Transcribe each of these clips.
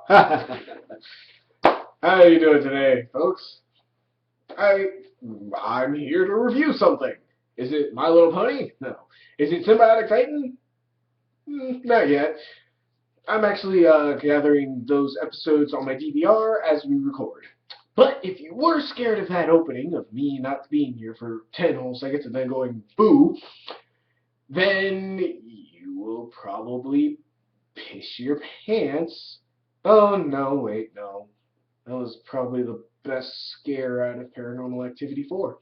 How are you doing today, folks? I I'm here to review something. Is it My Little Pony? No. Is it Symbiotic Titan? Not yet. I'm actually gathering those episodes on my DVR as we record. But if you were scared of that opening, of me not being here for 10 whole seconds and then going boo, then you will probably piss your pants. Oh, no, wait, no. That was probably the best scare out of Paranormal Activity 4,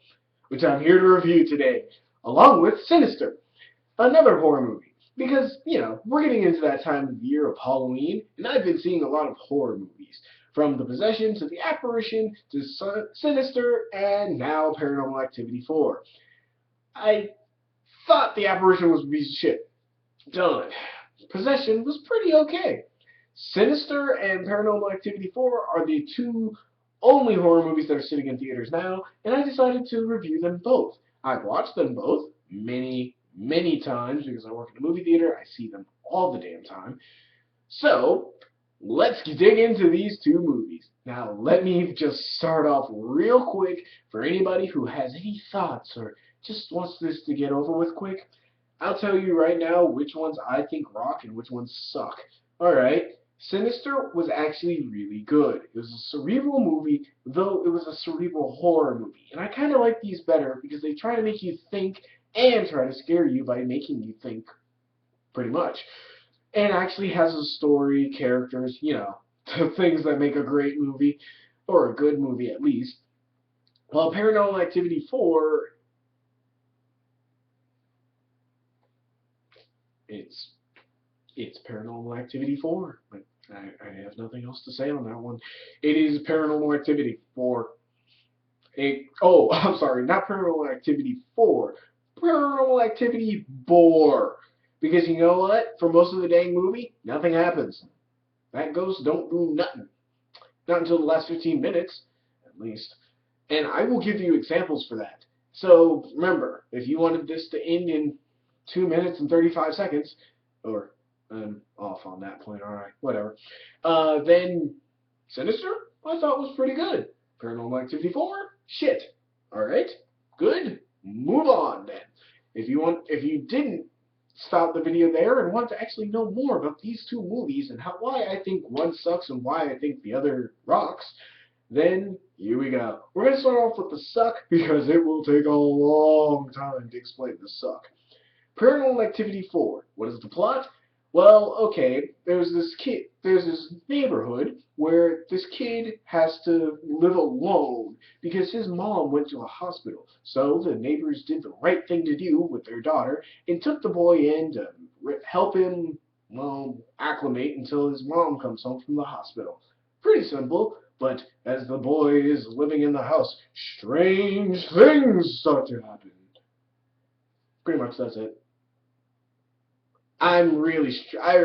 which I'm here to review today, along with Sinister, another horror movie. Because, we're getting into that time of the year of Halloween, and I've been seeing a lot of horror movies. From The Possession to The Apparition to Sinister, and now Paranormal Activity 4. I thought The Apparition was a piece of shit. Done. Possession was pretty okay. Sinister and Paranormal Activity 4 are the two only horror movies that are sitting in theaters now, and I decided to review them both. I've watched them both many, many times because I work in a movie theater. I see them all the damn time. So, let's dig into these two movies. Now, let me just start off real quick for anybody who has any thoughts or just wants this to get over with quick. I'll tell you right now which ones I think rock and which ones suck. Alright, Sinister was actually really good. It was a cerebral movie, though it was a cerebral horror movie. And I kind of like these better because they try to make you think and try to scare you by making you think, pretty much. And actually has a story, characters, the things that make a great movie, or a good movie at least. While Paranormal Activity 4, it's it's Paranormal Activity 4. But I have nothing else to say on that one. It is Paranormal Activity 4. I'm sorry, not Paranormal Activity 4. Paranormal Activity Bore. Because you know what? For most of the dang movie, nothing happens. That ghost don't do nothing. Not until the last 15 minutes, at least. And I will give you examples for that. So remember, if you wanted this to end in 2 minutes and 35 seconds, or I'm off on that point, alright, whatever, then Sinister, I thought was pretty good. Paranormal Activity 4, shit. Alright, good, move on then. If you didn't stop the video there and want to actually know more about these two movies and why I think one sucks and why I think the other rocks, then here we go. We're going to start off with the suck because it will take a long time to explain the suck. Paranormal Activity 4. What is the plot? Well, okay, there's this neighborhood where this kid has to live alone because his mom went to a hospital. So the neighbors did the right thing to do with their daughter and took the boy in to help him, well, acclimate until his mom comes home from the hospital. Pretty simple, but as the boy is living in the house, strange things start to happen. Pretty much that's it. I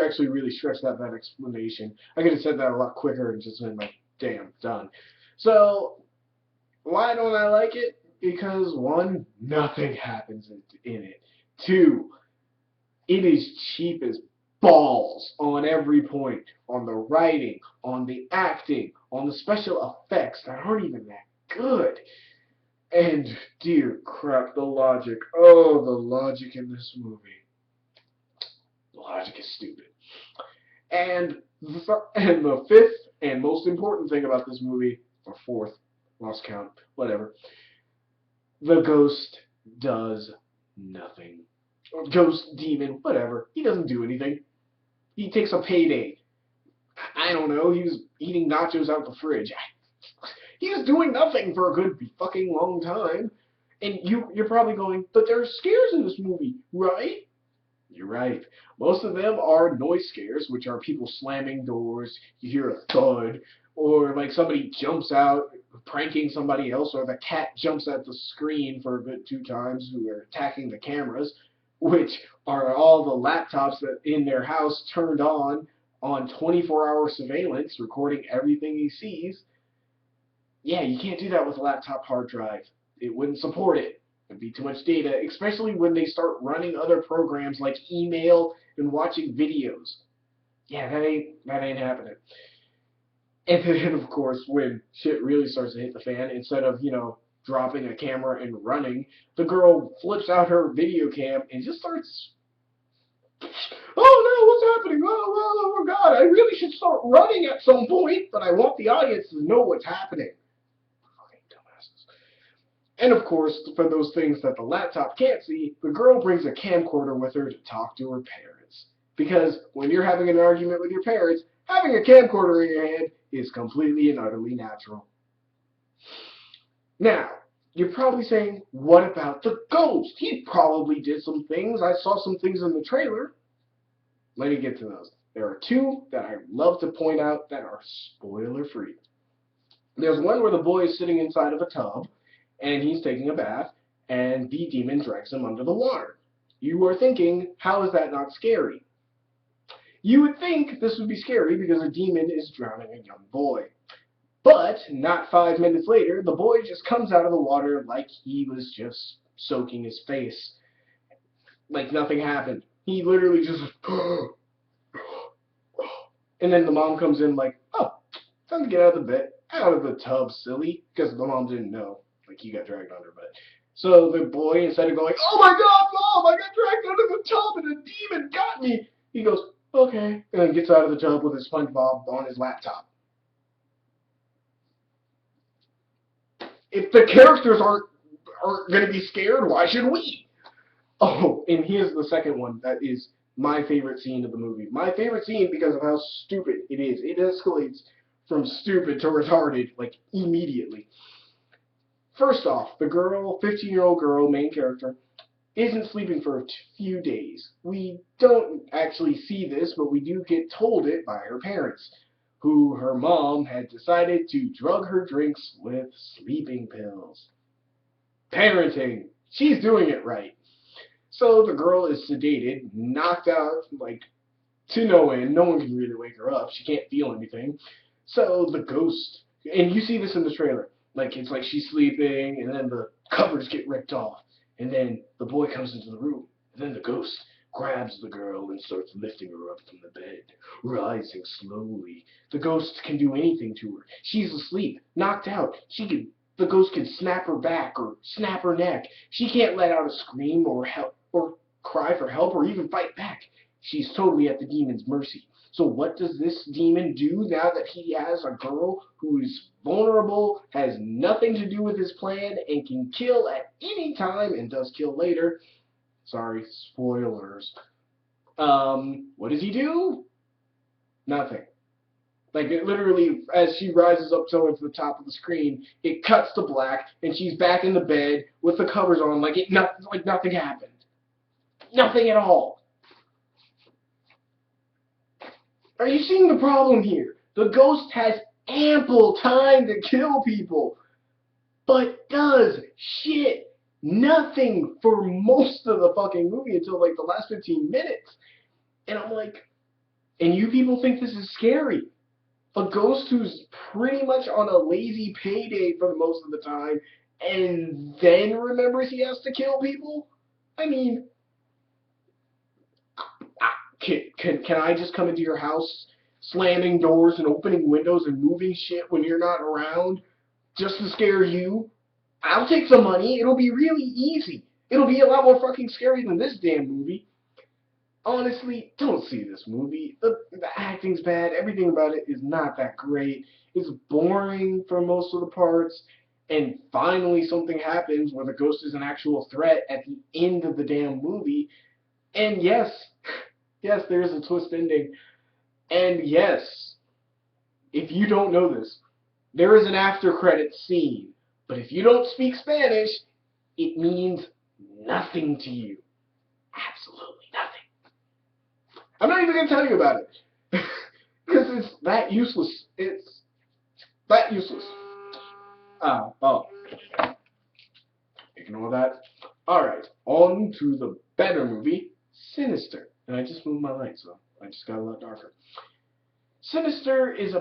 actually really stretched out that explanation. I could have said that a lot quicker and just been like, damn, done. So, why don't I like it? Because one, nothing happens in it. Two, it is cheap as balls on every point. On the writing, on the acting, on the special effects that aren't even that good. And dear crap, the logic. Oh, the logic in this movie. The logic is stupid. And the fifth and most important thing about this movie, or fourth, lost count, whatever, the ghost does nothing. Or ghost, demon, whatever. He doesn't do anything. He takes a payday. I don't know. He was eating nachos out the fridge. He was doing nothing for a good fucking long time. And you're probably going, but there are scares in this movie, right? You're right. Most of them are noise scares, which are people slamming doors, you hear a thud, or like somebody jumps out pranking somebody else, or the cat jumps at the screen for a good 2 times who are attacking the cameras, which are all the laptops that in their house turned on 24-hour surveillance, recording everything he sees. Yeah, you can't do that with a laptop hard drive. It wouldn't support it. It'd be too much data, especially when they start running other programs like email and watching videos. Yeah, that ain't happening. And then, of course, when shit really starts to hit the fan, instead of, dropping a camera and running, the girl flips out her video cam and just starts, oh no, what's happening? Oh God, I really should start running at some point, but I want the audience to know what's happening. Fucking dumbasses. And of course, for those things that the laptop can't see, the girl brings a camcorder with her to talk to her parents. Because when you're having an argument with your parents, having a camcorder in your hand is completely and utterly natural. Now, you're probably saying, what about the ghost? He probably did some things. I saw some things in the trailer. Let me get to those. There are two that I love to point out that are spoiler-free. There's one where the boy is sitting inside of a tub, and he's taking a bath, and the demon drags him under the water. You are thinking, how is that not scary? You would think this would be scary because a demon is drowning a young boy. But not 5 minutes later, the boy just comes out of the water like he was just soaking his face. Like nothing happened. He literally just... And then the mom comes in like, oh, time to get out of the bed, out of the tub, silly. Because the mom didn't know. Like, he got dragged under. But so the boy, instead of going, oh my God, Mom, I got dragged under the tub and a demon got me, he goes, okay. And then gets out of the tub with his SpongeBob on his laptop. If the characters aren't going to be scared, why should we? Oh, and here's the second one that is my favorite scene of the movie. My favorite scene because of how stupid it is. It escalates from stupid to retarded, like, immediately. First off, the girl, 15-year-old girl, main character, isn't sleeping for a few days. We don't actually see this, but we do get told it by her parents, who her mom had decided to drug her drinks with sleeping pills. Parenting. She's doing it right. So the girl is sedated, knocked out, like, to no end. No one can really wake her up. She can't feel anything. So the ghost, and you see this in the trailer, like, it's like she's sleeping, and then the covers get ripped off, and then the boy comes into the room, and then the ghost grabs the girl and starts lifting her up from the bed, rising slowly. The ghost can do anything to her. She's asleep, knocked out. The ghost can snap her back or snap her neck. She can't let out a scream or help or cry for help or even fight back. She's totally at the demon's mercy. So what does this demon do now that he has a girl who is vulnerable, has nothing to do with his plan, and can kill at any time and does kill later? Sorry, spoilers. What does he do? Nothing. Like, it literally, as she rises up towards the top of the screen, it cuts to black, and she's back in the bed with the covers on, like nothing happened. Nothing at all. Are you seeing the problem here? The ghost has ample time to kill people, but does shit nothing for most of the fucking movie until, like, the last 15 minutes. And I'm like, and you people think this is scary? A ghost who's pretty much on a lazy payday for the most of the time, and then remembers he has to kill people? I mean, can I just come into your house, slamming doors and opening windows and moving shit when you're not around, just to scare you? I'll take some money. It'll be really easy. It'll be a lot more fucking scary than this damn movie. Honestly, don't see this movie. The acting's bad. Everything about it is not that great. It's boring for most of the parts. And finally something happens where the ghost is an actual threat at the end of the damn movie. And yes, there's a twist ending. And yes, if you don't know this, there is an after credits scene. But if you don't speak Spanish, it means nothing to you. Absolutely nothing. I'm not even going to tell you about it. Because it's that useless. It's that useless. Oh. Ignore that. Alright, on to the better movie, Sinister. And I just moved my light, so I just got a lot darker. Sinister is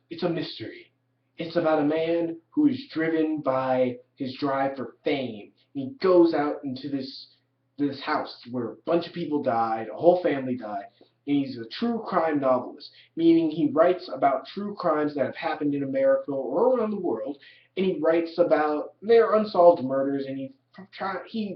it's a mystery. It's about a man who is driven by his drive for fame. He goes out into this house where a bunch of people died, a whole family died, and he's a true crime novelist, meaning he writes about true crimes that have happened in America or around the world, and he writes about their unsolved murders, and he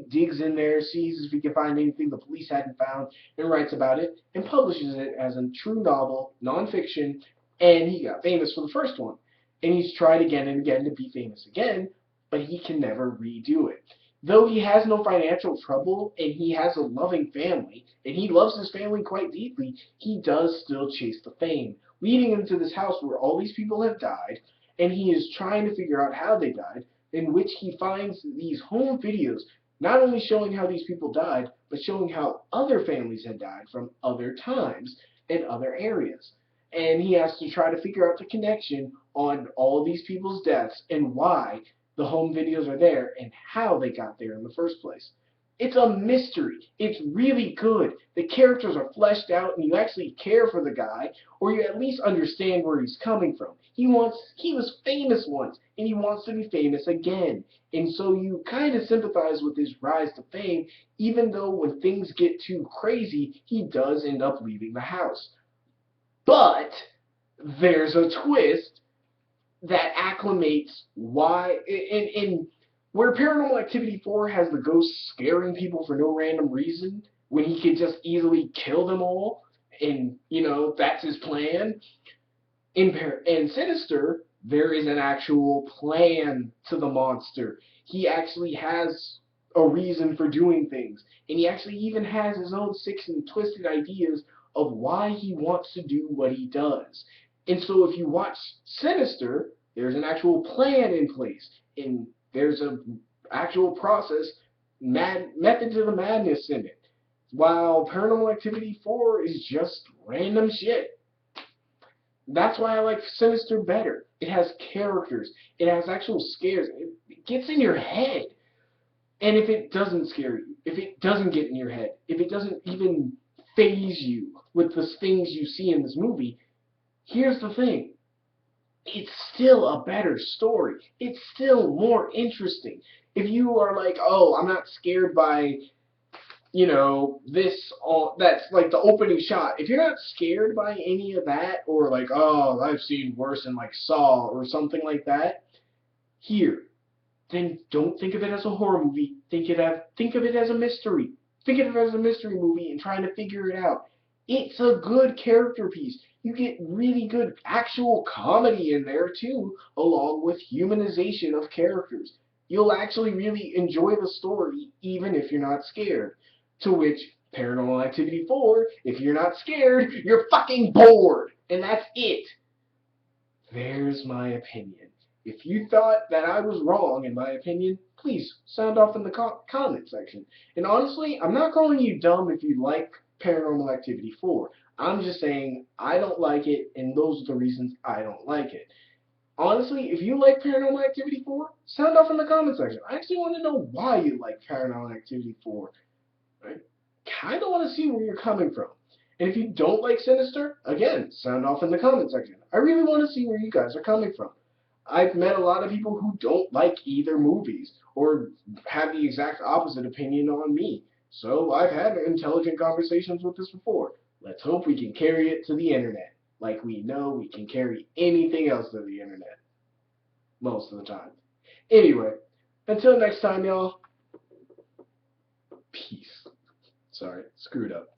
digs in there, sees if he can find anything the police hadn't found, and writes about it, and publishes it as a true novel, nonfiction, and he got famous for the first one. And he's tried again and again to be famous again, but he can never redo it. Though he has no financial trouble and he has a loving family, and he loves his family quite deeply, he does still chase the fame, leading him to this house where all these people have died, and he is trying to figure out how they died, in which he finds these home videos, not only showing how these people died, but showing how other families had died from other times and other areas. And he has to try to figure out the connection on all these people's deaths and why the home videos are there and how they got there in the first place. It's a mystery. It's really good. The characters are fleshed out and you actually care for the guy, or you at least understand where he's coming from. He was famous once and he wants to be famous again. And so you kind of sympathize with his rise to fame, even though when things get too crazy, he does end up leaving the house. But there's a twist that acclimates why in where Paranormal Activity 4 has the ghost scaring people for no random reason when he could just easily kill them all, and that's his plan. In Sinister, there is an actual plan to the monster. He actually has a reason for doing things, and he actually even has his own sick and twisted ideas of why he wants to do what he does. And so if you watch Sinister, there's an actual plan in place, and there's an actual process, method to the madness in it. While Paranormal Activity 4 is just random shit. That's why I like Sinister better. It has characters. It has actual scares. It gets in your head. And if it doesn't scare you, if it doesn't get in your head, if it doesn't even faze you with the things you see in this movie, here's the thing. It's still a better story. It's still more interesting. If you are like, oh, I'm not scared by this, that's like the opening shot. If you're not scared by any of that, or like, oh, I've seen worse in like Saw or something like that, then don't think of it as a horror movie. Think of it as a mystery. Think of it as a mystery movie and trying to figure it out. It's a good character piece. You get really good actual comedy in there too, along with humanization of characters. You'll actually really enjoy the story even if you're not scared. To which Paranormal Activity 4, if you're not scared, you're fucking bored. And that's it. There's my opinion. If you thought that I was wrong in my opinion, please sound off in the comment section. And honestly, I'm not calling you dumb if you like Paranormal Activity 4. I'm just saying I don't like it, and those are the reasons I don't like it. Honestly, if you like Paranormal Activity 4, sound off in the comment section. I actually want to know why you like Paranormal Activity 4. I kind of want to see where you're coming from. And if you don't like Sinister, again, sound off in the comment section. I really want to see where you guys are coming from. I've met a lot of people who don't like either movies or have the exact opposite opinion on me. So I've had intelligent conversations with this before. Let's hope we can carry it to the internet, like we know we can carry anything else to the internet. Most of the time. Anyway, until next time, y'all. Peace. Sorry, screwed up.